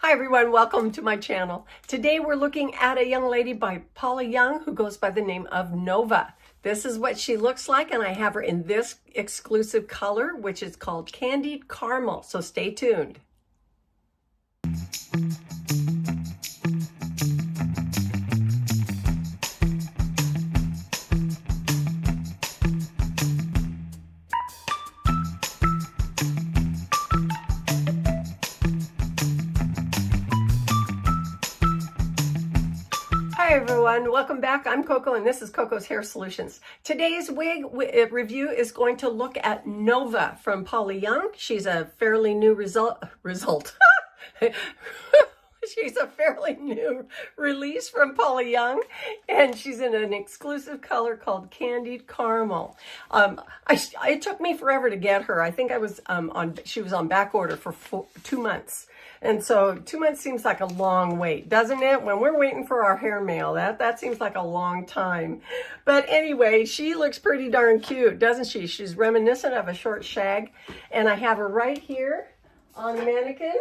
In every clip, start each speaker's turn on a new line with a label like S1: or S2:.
S1: Hi everyone, welcome to my channel. Today we're looking at a young lady by Paula Young who goes by the name of Nova. This is what she looks like, and I have her in this exclusive color, which is called Candied Caramel, so stay tuned. Hi everyone, welcome back. I'm Coco and this is Coco's Hair Solutions. Today's wig review is going to look at Nova from Paula Young. She's a fairly new result. She's a fairly new release from Paula Young, and she's in an exclusive color called Candied Caramel. It took me forever to get her. I think I was she was on back order for 2 months. And so 2 months seems like a long wait, doesn't it? When we're waiting for our hair mail, that seems like a long time. But anyway, she looks pretty darn cute, doesn't she? She's reminiscent of a short shag. And I have her right here on the mannequin.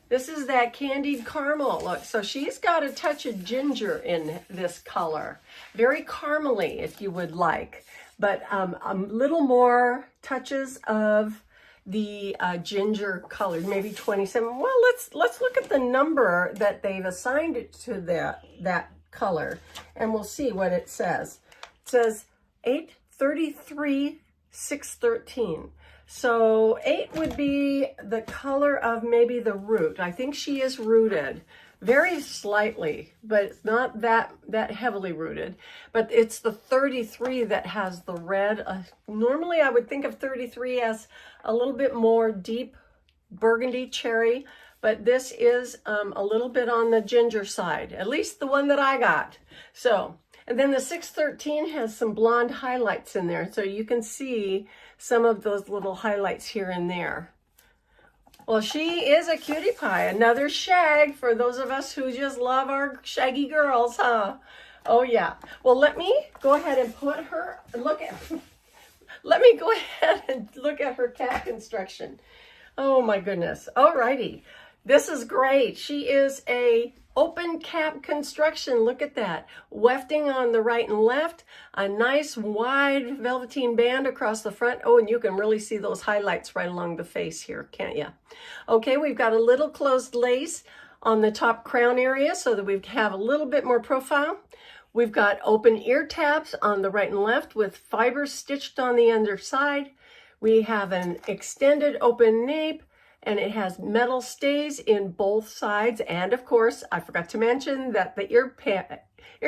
S1: This is that Candied Caramel look. So she's got a touch of ginger in this color. Very caramely, if you would like. But a little more touches of the ginger color, maybe 27. Well, let's look at the number that they've assigned it to that color, and we'll see what it says. It says 833 613. So 8 would be the color of maybe the root. I think she is rooted very slightly, but it's not that heavily rooted. But it's the 33 that has the red. Normally I would think of 33 as a little bit more deep burgundy cherry, but this is a little bit on the ginger side, at least the one that I got. So, and then the 613 has some blonde highlights in there, so you can see some of those little highlights here and there. Well, she is a cutie pie, another shag for those of us who just love our shaggy girls, huh? Oh yeah. Well, let me go ahead and put her, let me go ahead and look at her cap construction. Oh my goodness. Alrighty. This is great. She is a open cap construction. Look at that. Wefting on the right and left. A nice wide velveteen band across the front. Oh, and you can really see those highlights right along the face here, can't you? Okay, we've got a little closed lace on the top crown area so that we have a little bit more profile. We've got open ear tabs on the right and left with fibers stitched on the underside. We have an extended open nape, and it has metal stays in both sides. And of course, I forgot to mention that the ear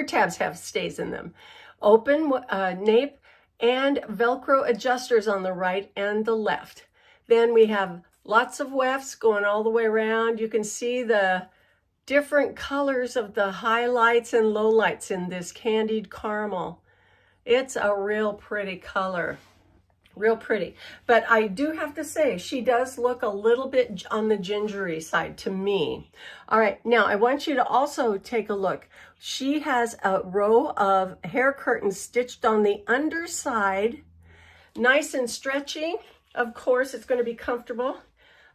S1: tabs have stays in them. Open nape and Velcro adjusters on the right and the left. Then we have lots of wefts going all the way around. You can see the different colors of the highlights and lowlights in this Candied Caramel. It's a real pretty color. Real pretty. But I do have to say, she does look a little bit on the gingery side to me. All right, now I want you to also take a look. She has a row of hair curtains stitched on the underside. Nice and stretchy. Of course, it's going to be comfortable.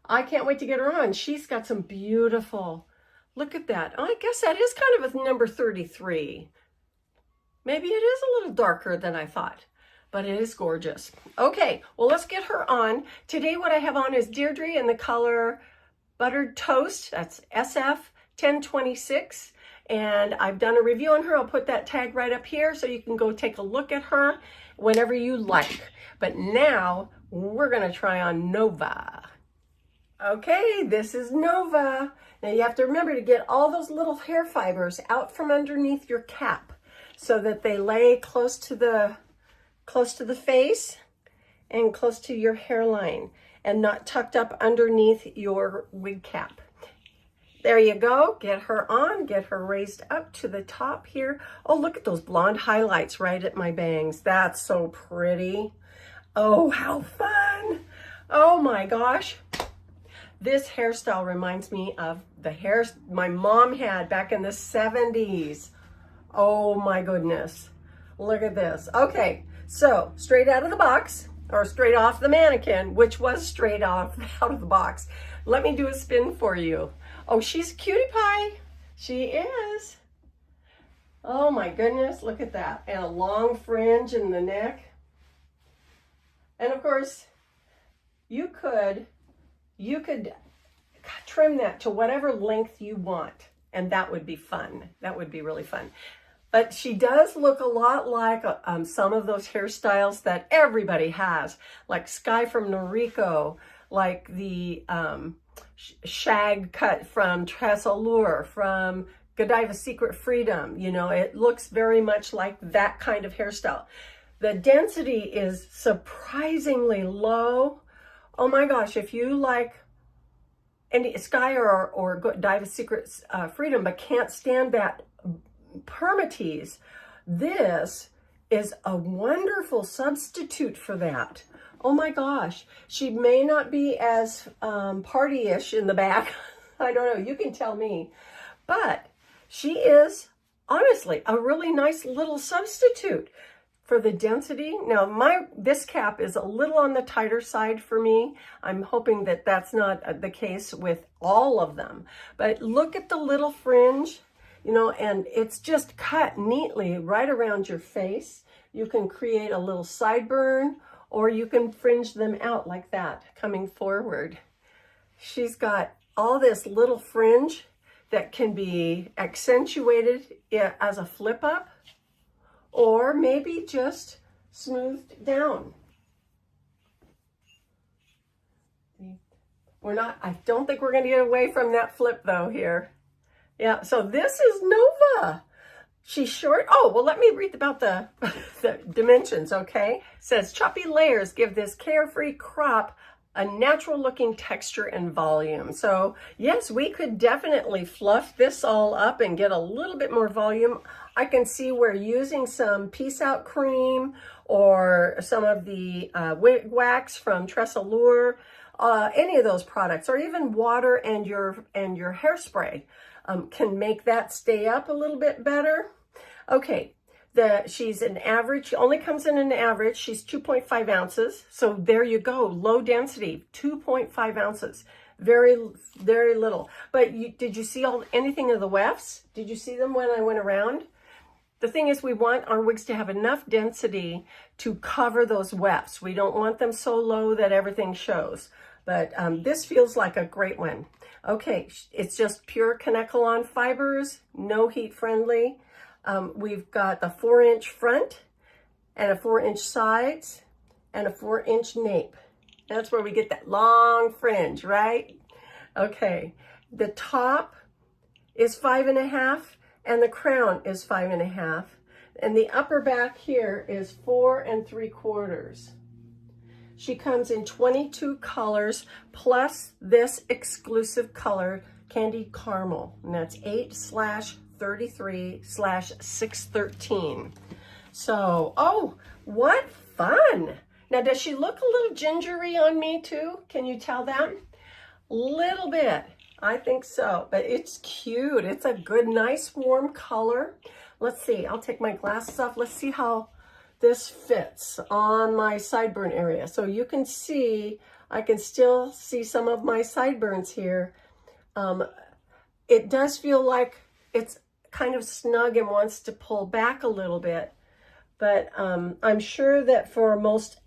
S1: I can't wait to get her on. She's got some beautiful, look at that. Oh, I guess that is kind of a number 33. Maybe it is a little darker than I thought, but it is gorgeous. Okay, well, let's get her on. Today, what I have on is Deirdre in the color Buttered Toast. That's SF 1026. And I've done a review on her. I'll put that tag right up here so you can go take a look at her whenever you like. But now we're gonna try on Nova. Okay, this is Nova. Now you have to remember to get all those little hair fibers out from underneath your cap so that they lay close to the face and close to your hairline and not tucked up underneath your wig cap. There you go. Get her on, get her raised up to the top here. Oh, look at those blonde highlights right at my bangs. That's so pretty. Oh, how fun. Oh my gosh. This hairstyle reminds me of the hair my mom had back in the 70s. Oh my goodness. Look at this. Okay, so straight out of the box, or straight off the mannequin, which was straight off out of the box. Let me do a spin for you. Oh, she's a cutie pie. She is. Oh my goodness, look at that. And a long fringe in the neck. And of course, you could trim that to whatever length you want. And that would be fun. That would be really fun. But she does look a lot like some of those hairstyles that everybody has, like Sky from Noriko, like the shag cut from Tress Allure, from Godiva's Secret Freedom. You know, it looks very much like that kind of hairstyle. The density is surprisingly low. Oh my gosh, if you like any Sky or Godiva's Secret Freedom but can't stand that permatease, this is a wonderful substitute for that. Oh my gosh, she may not be as party-ish in the back. I don't know, you can tell me. But she is honestly a really nice little substitute for the density. Now this cap is a little on the tighter side for me. I'm hoping that that's not the case with all of them. But look at the little fringe. You know, and it's just cut neatly right around your face. You can create a little sideburn, or you can fringe them out like that, coming forward. She's got all this little fringe that can be accentuated as a flip up, or maybe just smoothed down. I don't think we're gonna get away from that flip though here. Yeah, so this is Nova. She's short. Oh, well, let me read about the dimensions, okay? It says, choppy layers give this carefree crop a natural looking texture and volume. So yes, we could definitely fluff this all up and get a little bit more volume. I can see where using some Peace Out cream or some of the wig wax from Tress Allure, any of those products, or even water and your hairspray can make that stay up a little bit better. Okay, she's an average. She only comes in an average. She's 2.5 ounces. So there you go, low density, 2.5 ounces. Very, very little. But did you see anything of the wefts? Did you see them when I went around? The thing is, we want our wigs to have enough density to cover those wefts. We don't want them so low that everything shows. But this feels like a great one. Okay, it's just pure Kanekalon fibers, no heat friendly. We've got the 4-inch front and a 4-inch sides and a 4-inch nape. That's where we get that long fringe, right? Okay, the top is 5.5 and the crown is 5.5. And the upper back here is 4 3/4. She comes in 22 colors, plus this exclusive color, Candied Caramel, and that's 8/33/613. So, oh, what fun. Now, does she look a little gingery on me too? Can you tell that? Little bit, I think so, but it's cute. It's a good, nice, warm color. Let's see, I'll take my glasses off. Let's see how this fits on my sideburn area. So you can see, I can still see some of my sideburns here. It does feel like it's kind of snug and wants to pull back a little bit, but I'm sure that for most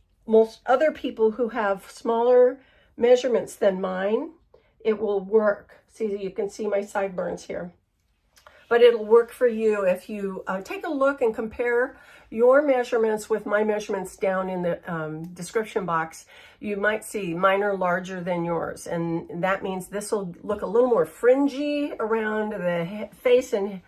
S1: other people who have smaller measurements than mine, it will work. See, you can see my sideburns here. But it'll work for you if you take a look and compare your measurements with my measurements down in the description box. You might see mine are larger than yours, and that means this will look a little more fringy around the face and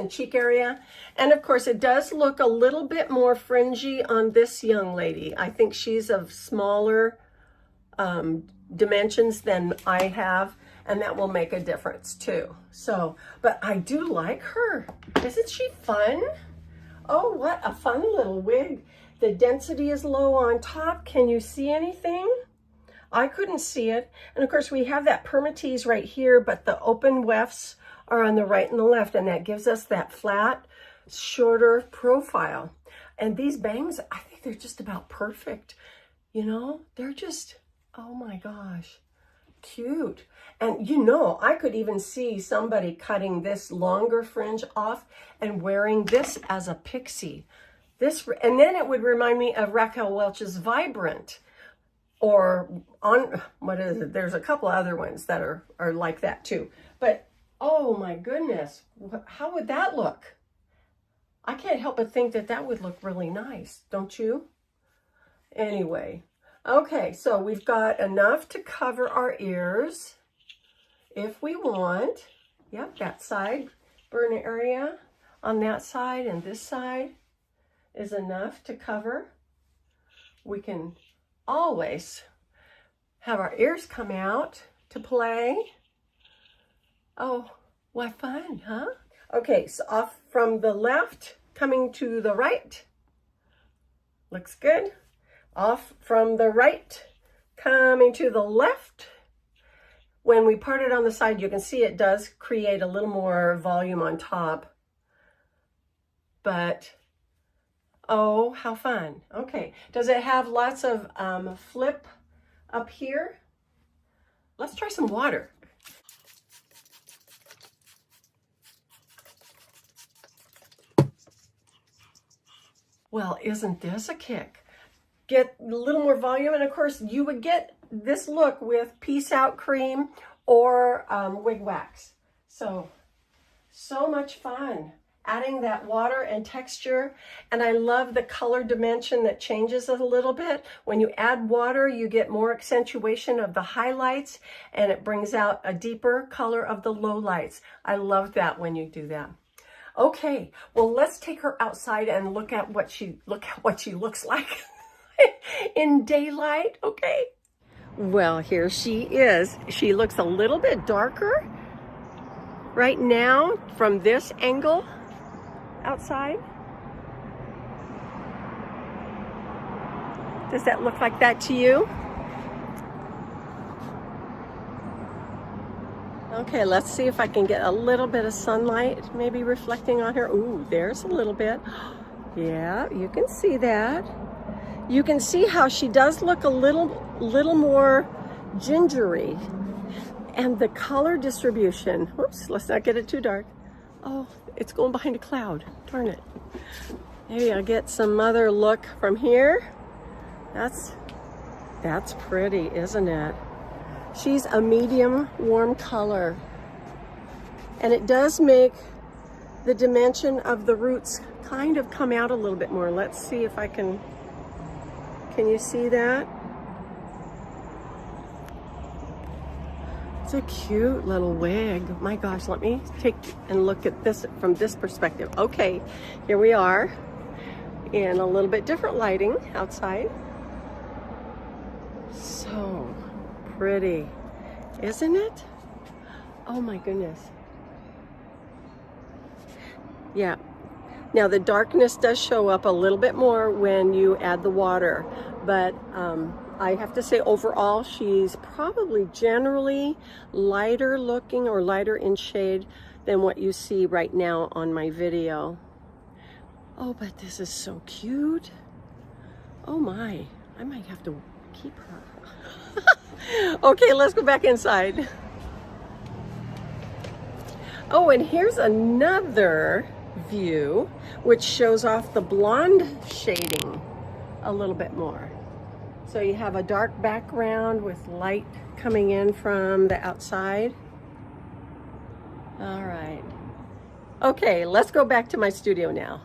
S1: cheek area. And of course, it does look a little bit more fringy on this young lady. I think she's of smaller dimensions than I have, and that will make a difference too. So, but I do like her. Isn't she fun? Oh, what a fun little wig. The density is low on top. Can you see anything? I couldn't see it. And of course, we have that permatease right here, but the open wefts are on the right and the left, and that gives us that flat, shorter profile. And these bangs, I think they're just about perfect. You know, they're just, oh my gosh. Cute. And you know, I could even see somebody cutting this longer fringe off and wearing this as a pixie. And then it would remind me of Raquel Welch's Vibrant, or on, what is it? There's a couple other ones that are like that too. But oh my goodness, how would that look? I can't help but think that that would look really nice, don't you? Anyway, okay, so we've got enough to cover our ears if we want. Yep, that side burn area on that side and this side is enough to cover. We can always have our ears come out to play. Oh, what fun, huh? Okay, so off from the left, coming to the right. Looks good. Off from the right, coming to the left. When we part it on the side, you can see it does create a little more volume on top. But, oh, how fun. Okay, does it have lots of flip up here? Let's try some water. Well, isn't this a kick? Get a little more volume, and of course you would get this look with Peace Out cream or wig wax. So much fun adding that water and texture. And I love the color dimension that changes a little bit. When you add water, you get more accentuation of the highlights, and it brings out a deeper color of the lowlights. I love that when you do that. Okay, well, let's take her outside and look at what she looks like in daylight, okay? Well, here she is. She looks a little bit darker right now from this angle outside. Does that look like that to you? Okay, let's see if I can get a little bit of sunlight maybe reflecting on her. Ooh, there's a little bit. Yeah, you can see that. You can see how she does look a little more gingery. And the color distribution, whoops, let's not get it too dark. Oh, it's going behind a cloud, darn it. Maybe I'll get some other look from here. That's pretty, isn't it? She's a medium warm color. And it does make the dimension of the roots kind of come out a little bit more. Let's see if I can you see that? It's a cute little wig. My gosh, let me take and look at this from this perspective. Okay, here we are in a little bit different lighting outside. So pretty, isn't it? Oh my goodness. Yeah. Now the darkness does show up a little bit more when you add the water, but I have to say overall she's probably generally lighter looking or lighter in shade than what you see right now on my video. Oh, but this is so cute. Oh my, I might have to keep her. Okay, let's go back inside. Oh, and here's another view which shows off the blonde shading a little bit more. So you have a dark background with light coming in from the outside. All right. Okay, let's go back to my studio now.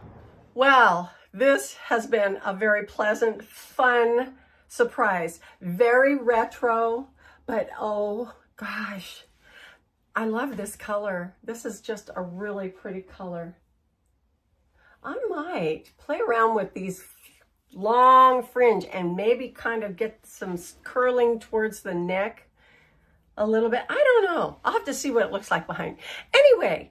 S1: Well, this has been a very pleasant, fun surprise. Very retro, but oh gosh, I love this color. This is just a really pretty color. I might play around with these long fringe and maybe kind of get some curling towards the neck a little bit. I don't know. I'll have to see what it looks like behind. Anyway,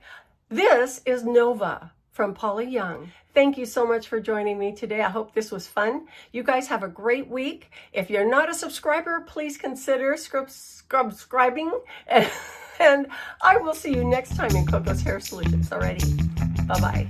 S1: this is Nova from Polly Young. Thank you so much for joining me today. I hope this was fun. You guys have a great week. If you're not a subscriber, please consider subscribing. And I will see you next time in Coco's Hair Solutions. Alrighty. Bye-bye.